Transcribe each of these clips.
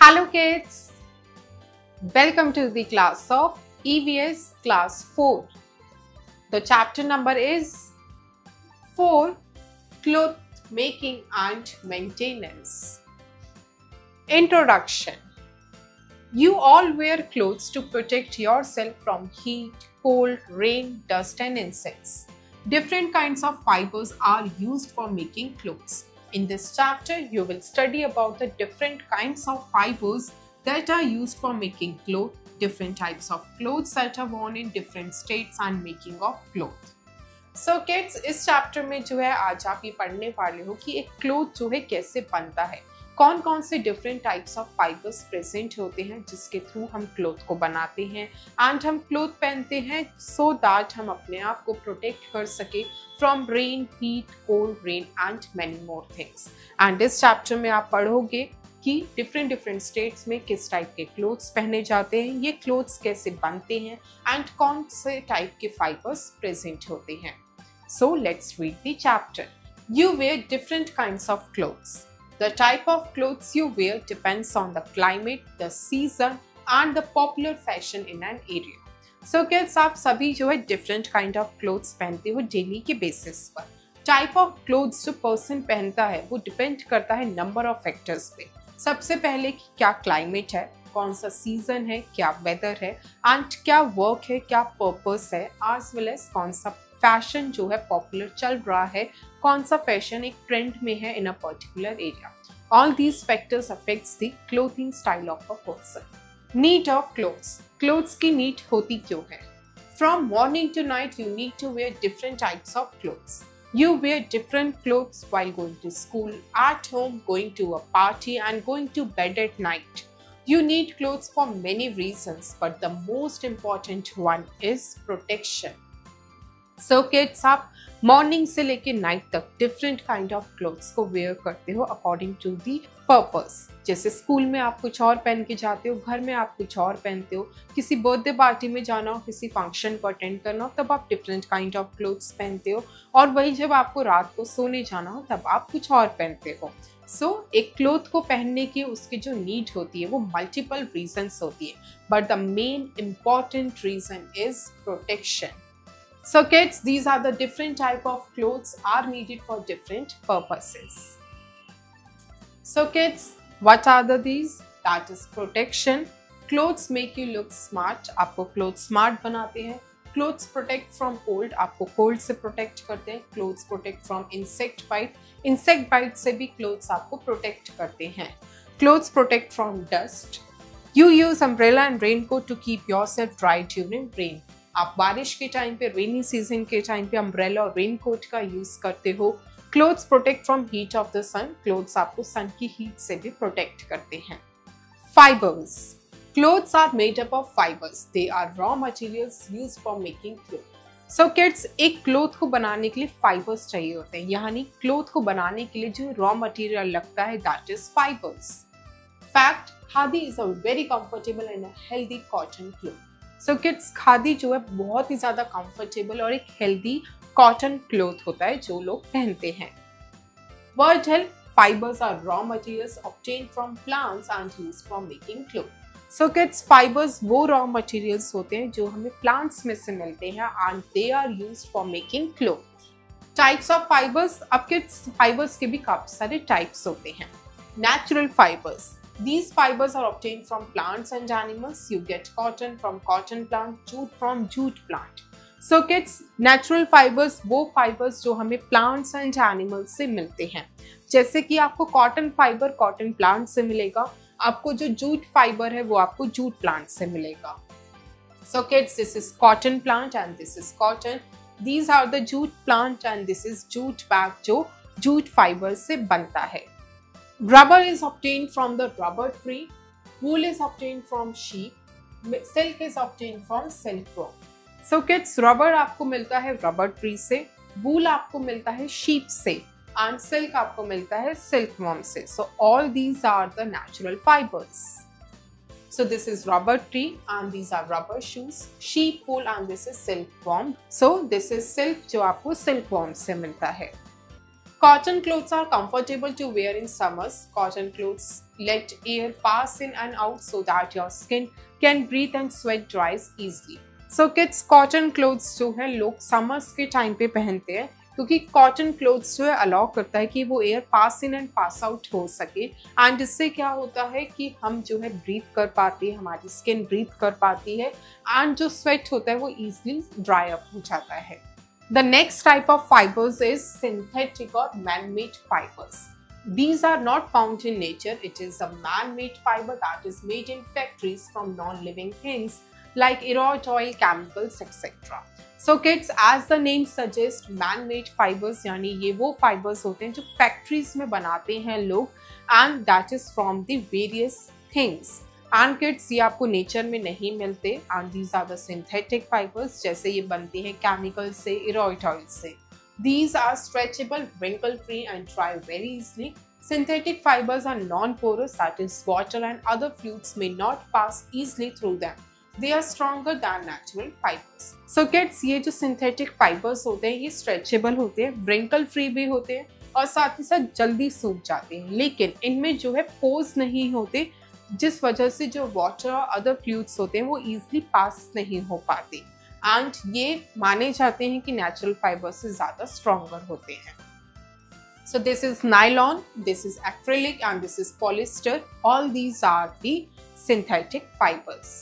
Hello kids, welcome to the class of EVS class 4. The chapter number is 4 Cloth Making and Maintenance. Introduction. You all wear clothes to protect yourself from heat, cold, rain, dust and insects. Different kinds of fibers are used for making clothes. In this chapter, you will study about the different kinds of fibers that are used for making clothes, different types of clothes that are worn in different states and making of clothes. So kids, इस chapter में जो है आज आप ये पढ़ने वाले हो कि एक क्लोथ जो है कैसे बनता है, कौन कौन से different types of fibres present होते हैं जिसके थ्रू हम क्लोथ को बनाते हैं एंड हम क्लोथ पहनते हैं सो दैट हम अपने आप को प्रोटेक्ट कर सके from rain, heat, cold, rain and many more things. And इस चैप्टर में आप पढ़ोगे कि डिफरेंट स्टेट्स में किस टाइप के क्लोथ्स पहने जाते हैं, ये क्लोथ्स कैसे बनते हैं एंड कौन से टाइप के फाइबर्स प्रेजेंट होते हैं. So let's read the chapter. You wear different kinds of clothes. The type of clothes you wear depends on the climate, the season and the popular fashion in an area. So kids, आप सभी जो है different kind of clothes पहनते हो daily के basis पर. Type of clothes जो person पहनता है वो डिपेंड करता है नंबर ऑफ फैक्टर्स पे. सबसे पहले कि क्या क्लाइमेट है, कौन सा सीजन है, क्या वेदर है एंड क्या वर्क है, क्या पर्पस है, एज वेल एज कौन सा फैशन जो है पॉपुलर चल रहा है, कौन सा फैशन एक ट्रेंड में है in a particular area. All these factors affects the clothing style of a person. Need of clothes. Clothes की नीड होती क्यों है? From morning to night you need to wear different types of clothes. You wear different clothes while going to school, at home, going to a party and going to bed at night. You need clothes for many reasons, but the most important one is protection. So kids, आप morning से लेके night तक different kind of clothes को where करते हो according to the purpose. जैसे school में आप कुछ और पहन के जाते हो, घर में आप कुछ और पहनते हो, किसी बर्थडे पार्टी में जाना हो, किसी फंक्शन को अटेंड करना हो तब आप डिफरेंट काइंड ऑफ क्लोथ्स पहनते हो, और वही जब आपको रात को सोने जाना हो तब आप कुछ और पहनते हो. सो एक क्लोथ को पहनने की उसकी जो नीड होती है वो मल्टीपल रीजंस होती है, but the main important reason is protection. So kids, these are the different type of clothes are needed for different purposes. So kids, what are these? That is protection. Clothes make you look smart. आपको clothes smart बनाते हैं. Clothes protect from cold. आपको cold से protect करते हैं. Clothes protect from insect bite. Insect bite से भी clothes आपको protect करते हैं. Clothes protect from dust. You use umbrella and raincoat to keep yourself dry during rain. आप बारिश के टाइम पे, रेनी सीजन के टाइम पे अम्ब्रेला और रेनकोट का यूज करते हो. Clothes protect from heat of the sun. Clothes आपको सन की हीट से भी प्रोटेक्ट करते हैं. Fibres. Clothes are made up of fibres. They are raw materials used for making cloth. So kids, एक क्लोथ को बनाने के लिए फाइबर्स चाहिए होते हैं, यानी क्लोथ को बनाने के लिए जो रॉ मटेरियल लगता है that is fibres. Fact, khadi is a very comfortable and healthy cotton cloth. So kids, khadi जो है बहुत ही ज़्यादा कंफर्टेबल और एक हेल्दी कॉटन क्लोथ होता है जो लोग पहनते हैं. Word help. Fibres are raw materials obtained from plants and used for making cloth. So kids, fibres वो रॉ मटेरियल्स होते हैं जो हमें प्लांट्स में से मिलते हैं and they are used for making cloth. Types of fibres. अब किड्स, फाइबर्स के भी काफी सारे टाइप्स होते हैं. Natural fibres. These fibers are obtained from plants and animals. You get cotton from cotton plant, jute from jute plant. So kids, natural fibers वो fibers जो हमें plants and animals से मिलते हैं. जैसे कि आपको cotton fiber cotton plant से मिलेगा, आपको जो jute fiber है वो आपको jute plant से मिलेगा. So kids, this is cotton plant and this is cotton. These are the jute plant and this is jute bag जो jute fiber से बनता है. Rubber is obtained from the rubber tree. Wool is obtained from sheep. Silk is obtained from silkworm. So kids, rubber आपको मिलता है rubber tree से, wool आपको मिलता है sheep से, and silk आपको मिलता है silkworm से. So all these are the natural fibers. So this is rubber tree and these are rubber shoes, sheep wool and this is silkworm. So this is silk जो आपको silkworm से मिलता है. Cotton clothes are comfortable to wear in summers. Cotton clothes let air pass in and out so that your skin can breathe and sweat dries easily. So kids, cotton clothes जो है लोग summers के time पे पहनते हैं क्योंकि cotton clothes जो है अलाउ करता है कि वो air pass in and pass out हो सके एंड इससे क्या होता है कि हम जो है ब्रीथ कर पाते हैं, हमारी स्किन ब्रीथ कर पाती है एंड जो स्वेट होता है वो इजीली ड्राई अप हो जाता है। The next type of fibres is synthetic और man made fibres. These are not found in nature. It is a man-made fiber that is made in factories from non-living things like eroid oil, chemicals, etc. So kids, as the name suggests, man-made fibers यानी ये वो fibers होते हैं जो factories में बनाते हैं लोग and that is from the various things. And kids, ये आपको nature में नहीं मिलते and these are the synthetic fibers जैसे ये बनते हैं chemicals से, eroid oil से. These are stretchable, wrinkle-free and dry very easily. Synthetic fibers are non-porous, that is water and other fluids may not pass easily through them. They are stronger than natural fibers. So kids, ये जो synthetic fibers होते हैं ये stretchable होते हैं, wrinkle-free भी होते हैं और साथ ही साथ जल्दी सूख जाते हैं, लेकिन इनमें जो है pores नहीं होते जिस वजह से जो water और other fluids होते हैं वो easily pass नहीं हो पाते एंड ये माने जाते हैं कि नेचुरल फाइबर से ज्यादा स्ट्रॉन्गर होते हैं। So this is nylon, this is acrylic and this is polyester. All these are the synthetic fibres.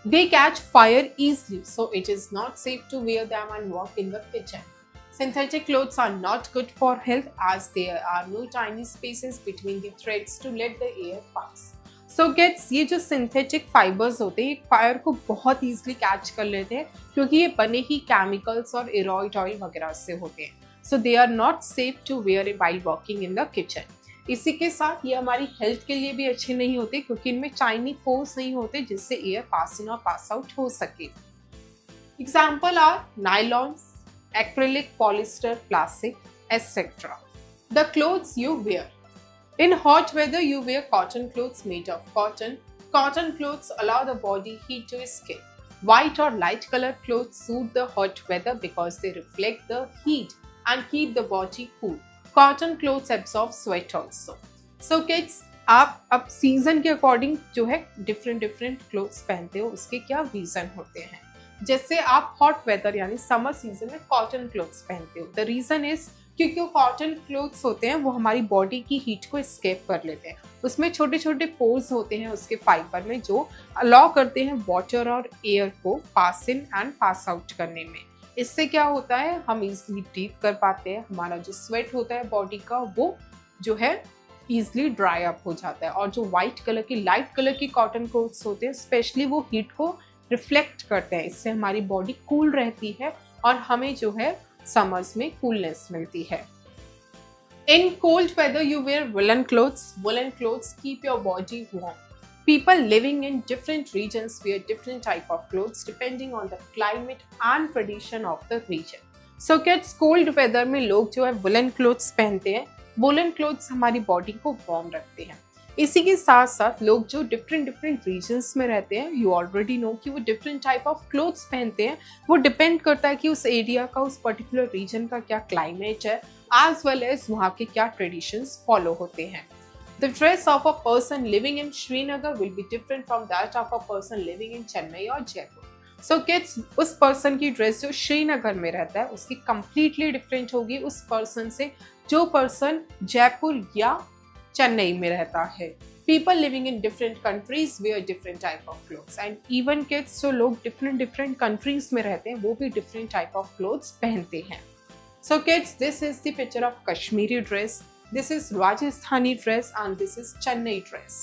They catch fire easily, so it is not safe to wear them and work in the kitchen. Synthetic clothes are not good for health as there are no tiny spaces between the threads to let the air pass. So गेट्स, ये जो synthetic fibres होते हैं fire को बहुत easily catch कर लेते हैं क्योंकि ये बने ही केमिकल्स और एरॉइड ऑयल वगैरह से होते हैं। So they are not safe to wear while walking in the kitchen. इसी के साथ ये हमारी हेल्थ के लिए भी अच्छे नहीं होते क्योंकि इनमें टाइनी पोर्स नहीं होते जिससे एयर पास इन और पास आउट हो सके। Example are nylons, acrylic, polyester, plastic, etcetera. The clothes you wear. In hot weather, you wear cotton clothes made of cotton. Cotton clothes allow the body heat to escape. White or light colored clothes suit the hot weather because they reflect the heat and keep the body cool. Cotton clothes absorb sweat also. So kids, आप अब season के according जो है different clothes पहनते हो, उसके क्या reason होते हैं। जैसे आप हॉट वेदर यानी समर सीजन में कॉटन क्लोथ्स पहनते हो। द रीजन इज क्योंकि वो कॉटन क्लोथ्स होते हैं वो हमारी बॉडी की हीट को एस्केप कर लेते हैं। उसमें छोटे छोटे पोर्स होते हैं उसके फाइबर में जो अलाउ करते हैं वाटर और एयर को पास इन एंड पास आउट करने में। इससे क्या होता है, हम इजीली ब्रीथ कर पाते हैं, हमारा जो स्वेट होता है बॉडी का वो जो है इजीली ड्राई अप हो जाता है। और जो वाइट कलर की, लाइट कलर की कॉटन क्लोथ्स होते हैं स्पेशली वो हीट को रिफ्लेक्ट करते हैं। इससे हमारी बॉडी कूल रहती है और हमें जो है समर्स में कूलनेस मिलती है। In cold weather you wear woollen clothes. Woollen clothes keep your body warm. People living in different regions wear different type of clothes depending on the climate and tradition of the region. So kids, cold weather में लोग जो है woollen clothes पहनते हैं। Woollen clothes हमारी body को warm रखते हैं। इसी के साथ साथ लोग जो डिफरेंट रीजन्स में रहते हैं, यू ऑलरेडी नो कि वो डिफरेंट टाइप ऑफ क्लोथ्स पहनते हैं। वो डिपेंड करता है कि उस एरिया का, उस पर्टिकुलर रीजन का क्या क्लाइमेट है एज वेल एज वहाँ के क्या ट्रेडिशंस फॉलो होते हैं। The dress of a person living in Srinagar will be different from that of a person living in Chennai और जयपुर। सो किड्स, उस पर्सन की ड्रेस जो श्रीनगर में रहता है उसकी कंप्लीटली डिफरेंट होगी उस पर्सन से जो पर्सन जयपुर या चेन्नई में रहता है। People living in different countries wear different type of clothes and even kids, जो लोग different countries में रहते हैं वो भी different type of clothes पहनते हैं। So kids, this is the picture of Kashmiri dress, this is Rajasthani dress and this is Chennai dress.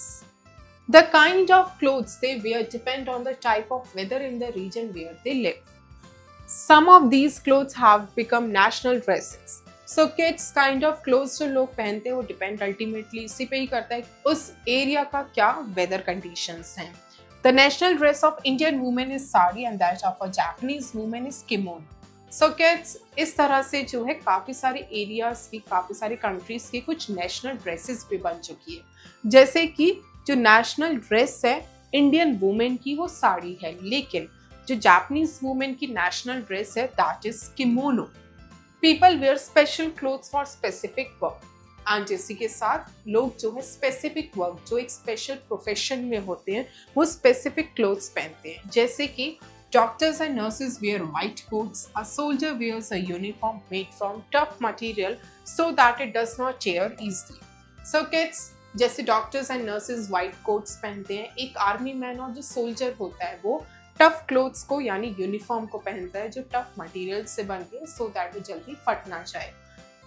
The kind of clothes they wear depend on the type of weather in the region where they live. Some of these clothes have become national dresses. So kids, kind of clothes जो लोग पहनते हैं वो depend ultimately इसी पे ही करता है उस एरिया का क्या वेदर कंडीशंस हैं। The national dress of Indian women is sari and that of a Japanese women is kimono. So kids, इस तरह से जो है काफ़ी सारे एरियाज की, काफ़ी सारी कंट्रीज की कुछ नेशनल ड्रेसेस भी बन चुकी है। जैसे कि जो नेशनल ड्रेस है इंडियन वुमेन की वो साड़ी है, लेकिन जो जापानीज वुमेन की नेशनल ड्रेस है that is kimono. People wear special clothes for specific work. And इसी के साथ लोग जो है स्पेसिफिक वर्क, जो एक स्पेशल प्रोफेशन में होते हैं, वो स्पेसिफिक क्लोथ्स पहनते हैं। जैसे कि doctors and nurses wear white coats, a soldier wears a uniform made from tough material so that it does not tear easily. So kids, जैसे doctors and nurses white coats पहनते हैं, एक army man और जो soldier होता है वो tough clothes को यानी यूनिफॉर्म को पहनता है जो टफ मटेरियल से बनते हैं सो दैट वो जल्दी फट ना जाए।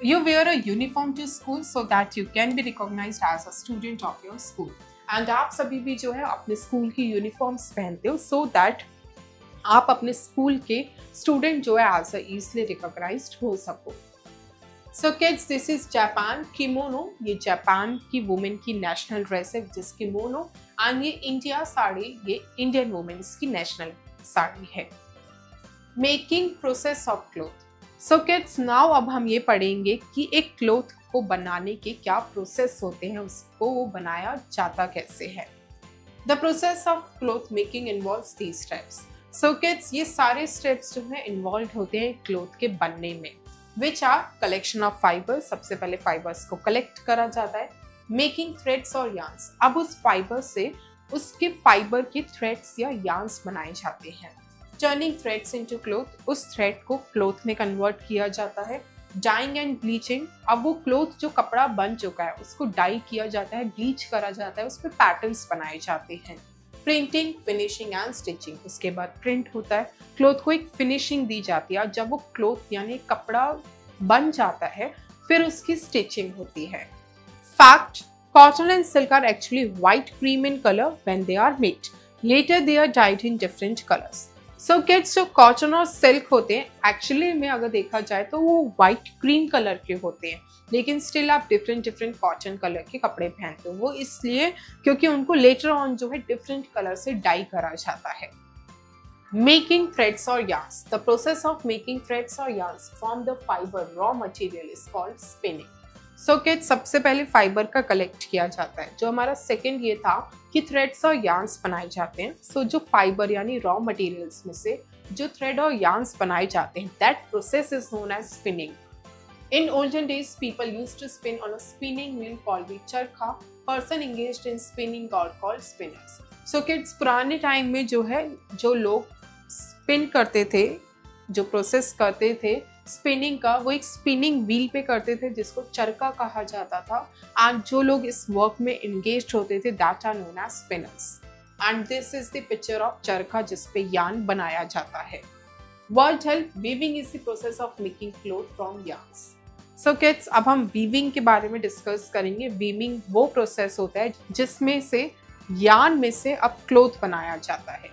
You wear a uniform to school so that you can be recognized as a student of your school. And आप सभी भी जो है अपने स्कूल की यूनिफॉर्म्स पहनते हो so that आप अपने स्कूल के स्टूडेंट जो है एज इजली रिकॉग्नाइज्ड हो सको। So kids, this is Japan kimono. ये जापान की वुमेन की नेशनल ड्रेस है जिस किमोनो। एंड ये इंडिया साड़ी, ये इंडियन वुमेन्स की नेशनल साड़ी है। Making process of cloth. So kids, now अब हम ये पढ़ेंगे कि एक क्लोथ को बनाने के क्या प्रोसेस होते हैं, उसको वो बनाया जाता कैसे है। The process of cloth making involves these steps. So kids, ये सारे स्टेप्स जो है इन्वॉल्व होते हैं क्लोथ के बनने में, which are collection of fibre. सबसे पहले फाइबर्स को कलेक्ट करा जाता है। मेकिंग थ्रेड्स और यार्न्स, अब उस फाइबर से उसके फाइबर के थ्रेड्स या यार्न्स बनाए जाते हैं। टर्निंग थ्रेड्स इनटू क्लोथ, उस थ्रेड को क्लोथ में कन्वर्ट किया जाता है। डाइंग एंड ब्लीचिंग, अब वो क्लोथ जो कपड़ा बन चुका है उसको डाई किया जाता है, ब्लीच करा जाता है, उस पर पैटर्न्स बनाए जाते हैं। प्रिंटिंग, फिनिशिंग एंड स्टिचिंग, उसके बाद प्रिंट होता है, क्लोथ को एक फिनिशिंग दी जाती है। जब वो क्लोथ यानी कपड़ा बन जाता है फिर उसकी स्टिचिंग होती है। Fact, cotton and silk are actually white cream in colour when they are made, later they are dyed in different colours. So kids, जो कॉटन और सिल्क होते हैं एक्चुअली में अगर देखा जाए तो वो व्हाइट क्रीम कलर के होते हैं, लेकिन स्टिल आप डिफरेंट कॉटन कलर के कपड़े पहनते हो। वो इसलिए क्योंकि उनको लेटर ऑन जो है डिफरेंट कलर से डाई करा जाता है। मेकिंग थ्रेड्स और yarns, the process of making threads और yarns from the fibre raw material is called spinning. So kids, सबसे पहले फाइबर का कलेक्ट किया जाता है। जो हमारा सेकंड ये था कि थ्रेड्स और यार्न्स बनाए जाते हैं। सो जो फाइबर यानी रॉ मटेरियल्स में से जो थ्रेड और यार्न्स बनाए जाते हैं, that process is known as spinning. In olden days people used to spin on a spinning wheel called the charkha. Person engaged in spinning are called spinners. So kids, पुराने time में जो है जो लोग स्पिन करते थे, जो प्रोसेस करते थे स्पिनिंग का, वो एक स्पिनिंग व्हील पे करते थे जिसको चरखा कहा जाता था। एंड जो लोग इस वर्क में एंगेज्ड होते थे that are known as spinners. And this is the picture of charkha जिसपे यार्न बनाया जाता है। Word help, weaving is the process of making cloth from yarns. So kids, अब हम वीविंग के बारे में डिस्कस करेंगे। वीविंग वो प्रोसेस होता है जिसमें से यार्न में से अब क्लोथ बनाया जाता है।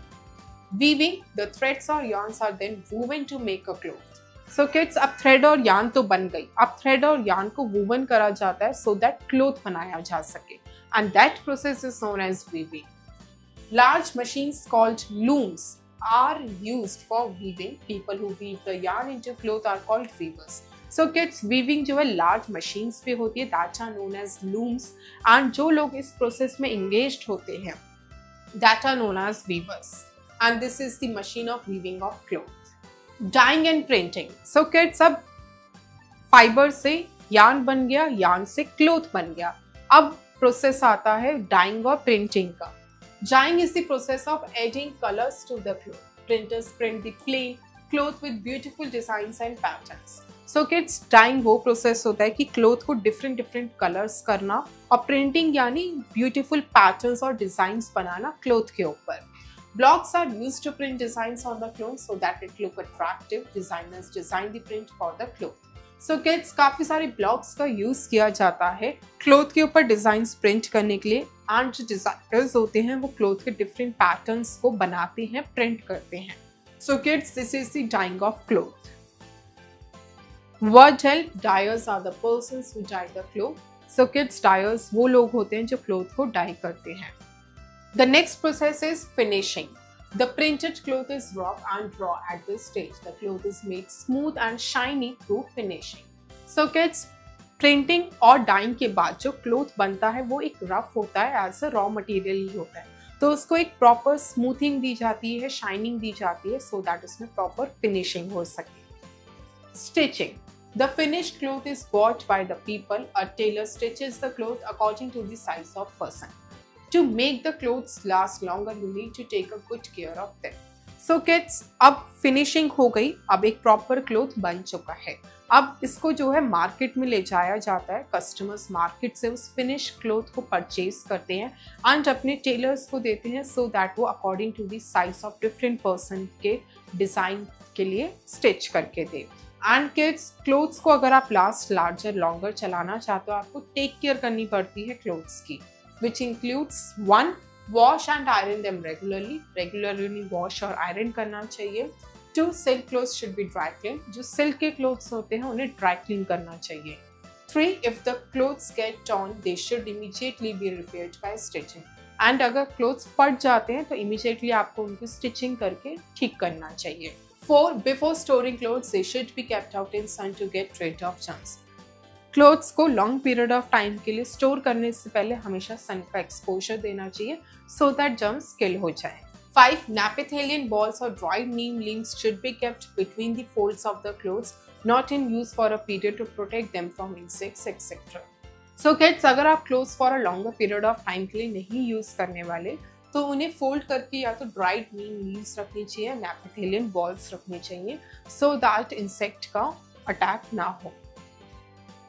वीविंग, द थ्रेड्स और yarns are then woven to make a cloth. So kids, अब थ्रेड और यार्न तो बन गई, अब थ्रेड और यार्न को वूवन करा जाता है सो दैट क्लोथ बनाया जा सके, and that process is known as weaving. Large machines called looms are used for weaving. People who weave the yarn into cloth are called weavers. So kids, weaving जो है large machines पे होती है, that are known as looms, and जो लोग इस process में engaged होते हैं that are known as weavers, and this is the machine of weaving of cloth. Dyeing and printing. So kids, अब फाइबर से यार्न बन गया, यार्न से क्लोथ बन गया। अब प्रोसेस आता है डाइंग और प्रिंटिंग का। Dyeing is the process of adding colors to the cloth. Printers print the plain cloth with beautiful designs and patterns. So kids, dyeing वो प्रोसेस होता है कि क्लोथ को डिफरेंट कलर्स करना, और प्रिंटिंग यानी ब्यूटीफुल पैटर्न्स और डिजाइंस बनाना cloth के ऊपर। Blocks are used to print designs on the cloth so that it look attractive. Designers design the print for the cloth. So kids, काफी सारे blocks का use किया जाता है क्लोथ के ऊपर डिजाइंस प्रिंट करने के लिए, एंड जो डिजाइनर्स होते हैं वो क्लोथ के डिफरेंट पैटर्न्स को बनाते हैं, प्रिंट करते हैं। So kids, this is the dyeing of cloth. Word help, dyers are the persons who dye the cloth. So kids, dyers वो लोग होते हैं जो क्लोथ को डाई करते हैं। The next process is finishing. The printed cloth is rough and raw at this stage. The cloth is made smooth and shiny through finishing. So kids, printing और dyeing के बाद जो क्लोथ बनता है वो एक रफ होता है, एज अ रॉ मटेरियल ही होता है, तो उसको एक प्रॉपर स्मूथिंग दी जाती है, शाइनिंग दी जाती है, सो दैट उसमें प्रॉपर फिनिशिंग हो सके। Stitching, The finished cloth is bought by the people. A tailor stitches the cloth according to the size of person. To make the clothes last longer, you need to take a good care of them. So kids, अब finishing हो गई, अब एक proper cloth बन चुका है। अब इसको जो है मार्केट में ले जाया जाता है, कस्टमर्स मार्केट से उस फिनिश क्लोथ को परचेज करते हैं एंड अपने टेलर्स को देते हैं सो दैट वो according to the size of different person के डिज़ाइन के लिए स्टिच करके दे। एंड किड्स, क्लोथ्स को अगर आप लास्ट लार्जर लॉन्गर चलाना चाहते हो, आपको टेक केयर करनी पड़ती है क्लोथ्स की, which includes 1. Wash and iron them regularly wash और आयरन करना चाहिए। 2. Silk clothes should be dry clean, जो सिल्क के क्लोथ्स होते हैं उन्हें ड्राई क्लीन करना चाहिए। 3. If the clothes get torn they should immediately be repaired by stitching, and अगर क्लोथ्स फट जाते हैं तो इमीडिएटली आपको उनकी स्टिचिंग करके ठीक करना चाहिए। 4. Before storing clothes they should be kept out in sun to get rid of germs. Clothes को लॉन्ग पीरियड ऑफ टाइम के लिए स्टोर करने से पहले हमेशा सन का एक्सपोजर देना चाहिए सो दैट जर्म्स किल हो जाए। 5. Naphthalene balls or dried neem leaves should be kept between the folds of the clothes, not in use for a period to protect them from insects, etc. So kids, अगर आप clothes for a longer period of time के लिए नहीं use करने वाले, तो उन्हें fold करके या तो dried neem leaves रखनी चाहिए, naphthalene balls रखनी चाहिए, so that insect का attack ना हो।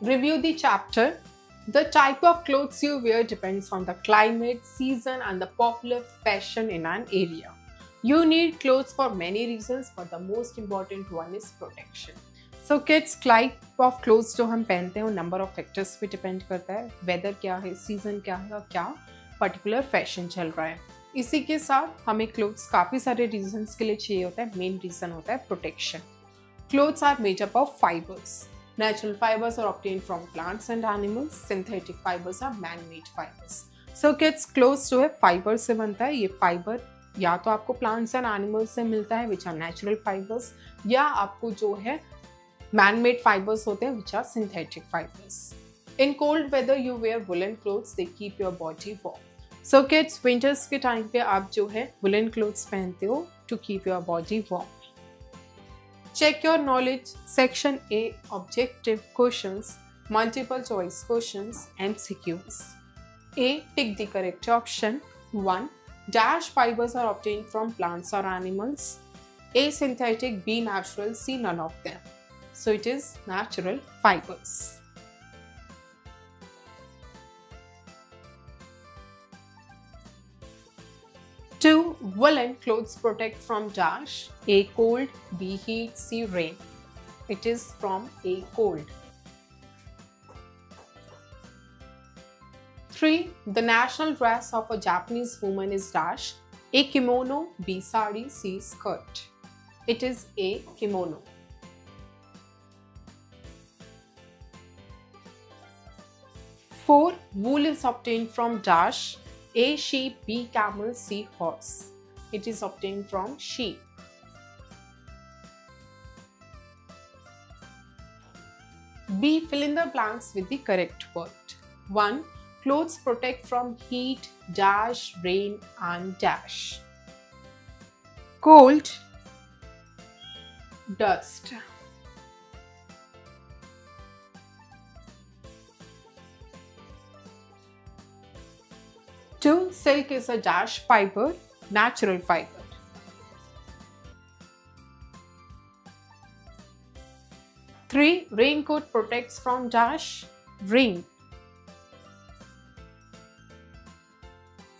Review the chapter. The type of clothes you wear depends on the climate, season, and the popular fashion in an area. You need clothes for many reasons, but the most important one is protection. So kids, type of clothes जो हम पहनते हैं वो number of factors पे depend करता है, weather क्या है, season क्या है और क्या particular fashion चल रहा है। इसी के साथ हमें clothes काफ़ी सारे reasons के लिए चाहिए होता है, main reason होता है protection. Clothes are made up of fibers. Natural fibers are obtained from plants and animals. Synthetic fibers are man-made fibers. So kids, clothes जो है fiber से बनता है। ये fiber या तो आपको plants and animals से मिलता है, which are natural fibers, या आपको जो है man-made fibers होते हैं, which are synthetic fibers. In cold weather, you wear woolen clothes. They keep your body warm. So kids, winters के time पे आप जो है woolen clothes पहनते हो to keep your body warm. Check your knowledge. Section A, objective questions, multiple choice questions, MCQs. A, tick the correct option. 1. Dash fibers are obtained from plants or animals. A, synthetic, B, natural, C, none of them. So it is natural fibers. 2. Woolen clothes protect from dash. A, cold, B, heat, C, rain. It is from A, cold. 3. The national dress of a Japanese woman is dash. A, kimono, B, sari, C, skirt. It is A, kimono. 4. Wool is obtained from dash. A, sheep, B, camel, C, horse. It is obtained from sheep. B, fill in the blanks with the correct word. 1. Clothes protect from heat, dash, rain, and dash. Cold, dust. 2. Silk is a dash fiber, natural fiber. 3. Raincoat protects from dash, rain.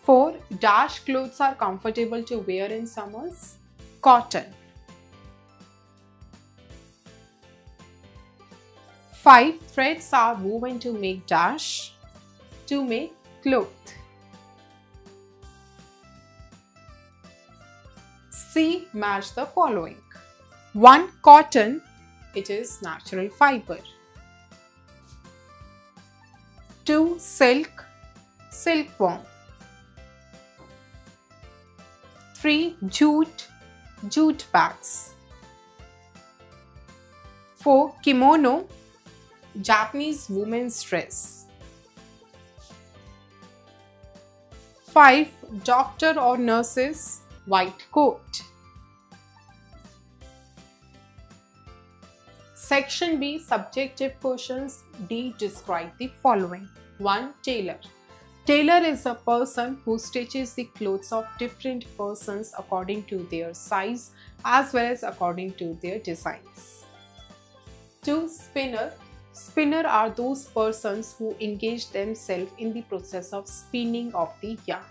4. Dash clothes are comfortable to wear in summers, cotton. 5. Threads are woven to make dash, to make cloth. C. Match the following. 1. Cotton, it is natural fiber. 2. Silk, silkworm. 3. Jute, jute bags. 4. Kimono, Japanese women's dress. 5. Doctor or nurses, white coat. Section B, subjective questions. D, describe the following. 1. Tailor. Tailor is a person who stitches the clothes of different persons according to their size as well as according to their designs. 2. Spinner. Spinner are those persons who engage themselves in the process of spinning of the yarn.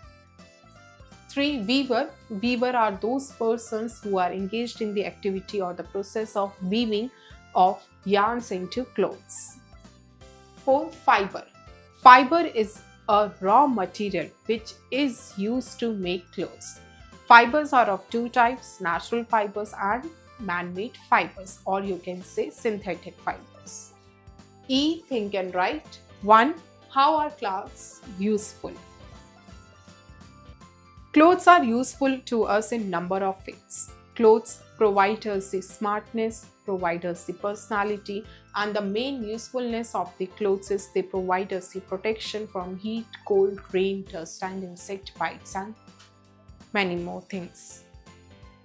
3. Weaver. Weaver are those persons who are engaged in the activity or the process of weaving of yarns into clothes. 4. Fiber. Fiber is a raw material which is used to make clothes. Fibers are of two types, natural fibers and man-made fibers, or you can say synthetic fibers. E. Think and write. 1. How are clothes useful? Clothes are useful to us in number of ways. Clothes provide us the smartness, provide us the personality, and the main usefulness of the clothes is they provide us the protection from heat, cold, rain, dust and insect bites and many more things.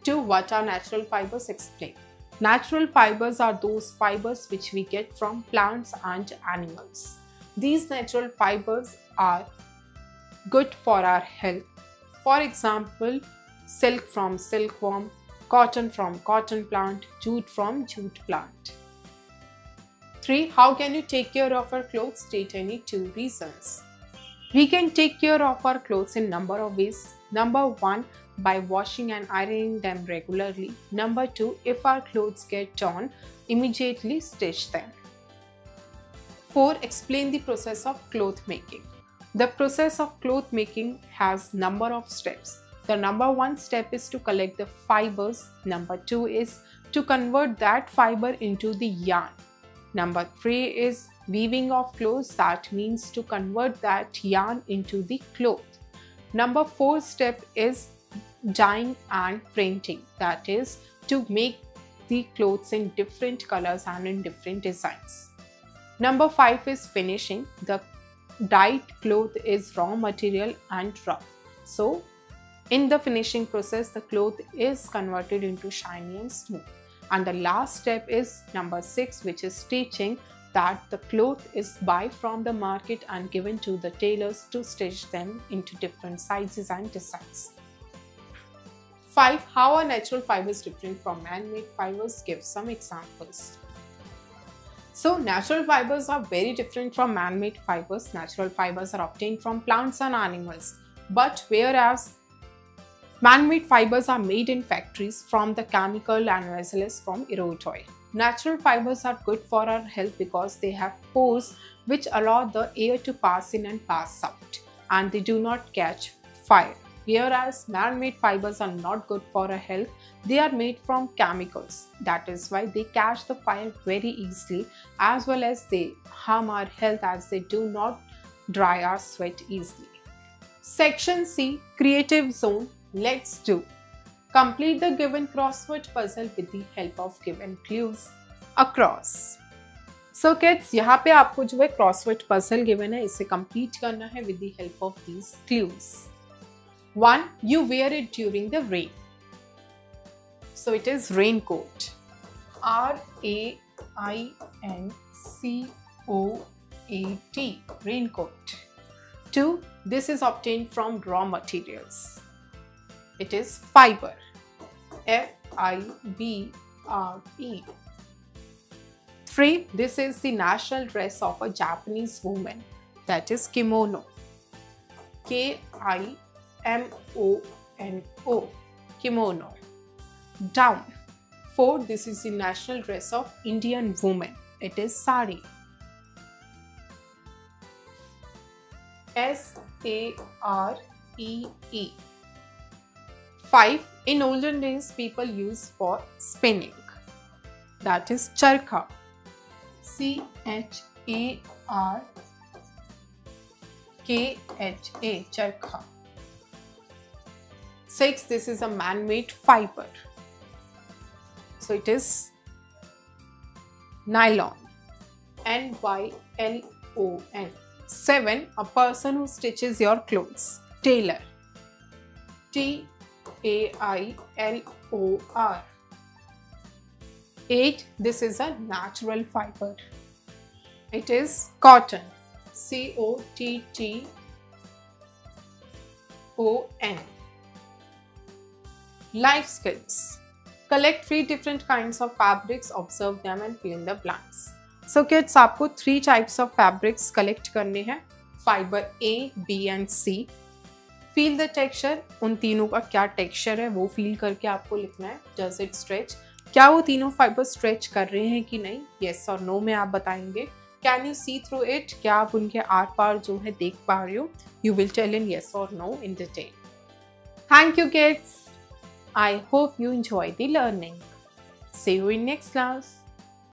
2. What are natural fibers? Explain. Natural fibers are those fibers which we get from plants and animals. These natural fibers are good for our health. For example, silk from silkworm, cotton from cotton plant, jute from jute plant. 3. How can you take care of our clothes? State any 2 reasons. We can take care of our clothes in number of ways. Number 1, by washing and ironing them regularly. Number 2, if our clothes get torn, immediately stitch them. 4. Explain the process of cloth making. The process of cloth making has number of steps. The number 1 step is to collect the fibers. Number 2 is to convert that fiber into the yarn. Number 3 is weaving of clothes, that means to convert that yarn into the cloth. Number 4 step is dyeing and printing, that is to make the clothes in different colors and in different designs. Number 5 is finishing. The dyed cloth is raw material and rough. So in the finishing process, the cloth is converted into shiny and smooth. And the last step is number 6, which is stitching, that the cloth is buy from the market and given to the tailors to stitch them into different sizes and designs. 5. How are natural fibers different from man-made fibers? Give some examples. So natural fibers are very different from man-made fibers. Natural fibers are obtained from plants and animals. But whereas man-made fibers are made in factories from the chemical and as well as from erode oil. Natural fibers are good for our health because they have pores which allow the air to pass in and pass out, and they do not catch fire. Whereas man-made fibers are not good for our health. They are made from chemicals. That is why they catch the fire very easily, as well as they harm our health as they do not dry our sweat easily. Section C, Creative Zone. Let's do. Complete the given crossword puzzle with the help of given clues across. So kids, यहाँ पे आपको जो है crossword puzzle given है, इसे complete करना है with the help of these clues. 1. You wear it during the rain. So it is raincoat. R-A-I-N-C-O-A-T. Raincoat. 2. This is obtained from raw materials. It is fiber. F-I-B-R-E. 3. This is the national dress of a Japanese woman. That is kimono. K-I-M-O-N-O. Kimono. Down. 4. This is the national dress of Indian woman. It is sari. S-A-R-E-E. 5. In olden days, people used for spinning. That is charkha. C-H-A-R-K-H-A. Charkha. 6. This is a man-made fiber. So it is nylon. N-Y-L-O-N. 7. A person who stitches your clothes. Tailor. T-A-I-L-O-R. 8. This is a natural fiber. It is cotton. COTTON. Life skills. Collect 3 different kinds of fabrics, observe them and fill in the blanks. So kids, आपको 3 types of fabrics collect करने हैं. Fiber A, B and C. Feel the texture. उन तीनों का क्या texture है वो feel करके आपको लिखना है. Does it stretch? क्या वो तीनों फाइबर स्ट्रेच कर रहे हैं कि नहीं? Yes और no में आप बताएंगे. Can you see through it? क्या आप उनके आर पार जो है देख पा रहे हो? You will tell in yes or no in detail. Thank you kids. I hope you enjoy the learning. See you in next class.